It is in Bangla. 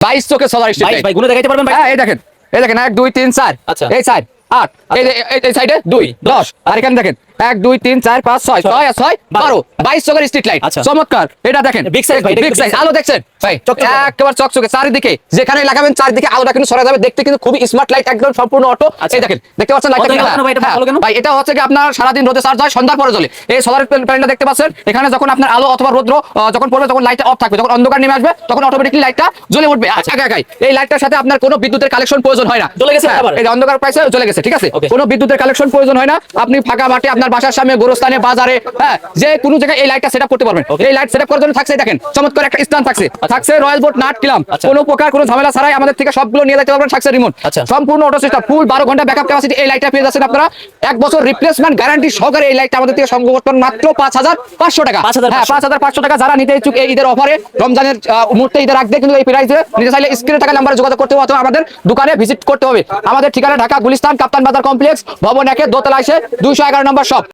22 চোখে সোলার স্ট্রিট লাইট ভাই গুনে দেখাইতে পারবেন ভাই? হ্যাঁ এই দেখেন 1 2 3 4 আচ্ছা। এই 4 8 এই সাইডে 2 10 আর এখানে দেখেন 1 2 3 4 5 6 6 আর 6 12 22 চোখের স্ট্রিট লাইট আচ্ছা। চমৎকার এটা দেখেন বিগ সাইজ ভাই, এটা বিগ কিন্তু সাইজ big আলো দেখছেন ভাই চকচকে। একেবারে চকচকে চারিদিকে যেখানে লাগাবেন চারিদিকে আলোটা কিন্তু সরে যাবে দেখতে কিন্তু খুবই স্মার্ট লাইট একদম সম্পূর্ণ অটো আচ্ছা। এই দেখেন দেখতে পাচ্ছেন কত লাইটটা কেন ভাই, এটা ভালো কেন? ভাই এটা হচ্ছে কি আপনার সারা দিন রোদে চার্জ হয় সন্ধ্যার পরে জ্বলে এই সোলার প্যানেলটা দেখতে পাচ্ছেন এখানে যখন আপনার আলো অথবা রৌদ্র যখন পড়বে তখন লাইটটা অফ থাকবে যখন অন্ধকার নেমে আসবে তখন অটোমেটিক্যালি লাইটটা জ্বলে উঠবে একাই এই লাইটটার সাথে আপনার কোনো বিদ্যুতের কালেকশন প্রয়োজন হয় না জ্বলে গেছে হ্যাঁ, আবার? এই যে অন্ধকার প্রাইসে চলে গেছে ঠিক আছে Okay. কোনো বিদ্যুতের কালেকশন প্রয়োজন হয় না আপনি ফাঁকা মাঠে আপনার বাসার সামনে গোরস্থানে বাজারে হ্যাঁ যে কোনো জায়গায় এই লাইটটা সেটআপ করতে পারবেন Okay. এই লাইট সেটআপ করার জন্য থাকছে দেখেন চমৎকার একটা স্ট্যান্ড থাকছে থাকছে রয়্যাল বোর্ড নাট কিলাম আচ্ছা। কোনো প্রকার কোনো ঝামেলা ছাড়াই আমাদের থেকে সবগুলো নিয়ে যেতে পারবেন থাকছে রিমোট আচ্ছা। সম্পূর্ণ অটো সিস্টেম ফুল 12 ঘন্টা ব্যাকআপ ক্যাপাসিটি এই লাইটটা পেয়ে যাচ্ছেন আপনারা 1 বছর রিপ্লেসমেন্ট গ্যারান্টি সহকারে এই লাইটটা আমাদের থেকে সংগ্রহ করতে পারেন মাত্র 5500 টাকা 5500 হ্যাঁ 5500 টাকা যারা নিতে ইচ্ছুক এই ঈদের অফারে রমজানের মুহূর্তে ঈদের আগে কিন্তু এই প্রাইসে নিতে চাইলে স্ক্রিনে থাকা নাম্বারে যোগাযোগ করতে হবে অথবা আমাদের দোকানে ভিজিট করতে হবে আমাদের ঠিকানা ঢাকা গুলিস্তান কাপ্তান বাজার কমপ্লেক্স ভবন 1 দোতলা এসে 211 নম্বর শপ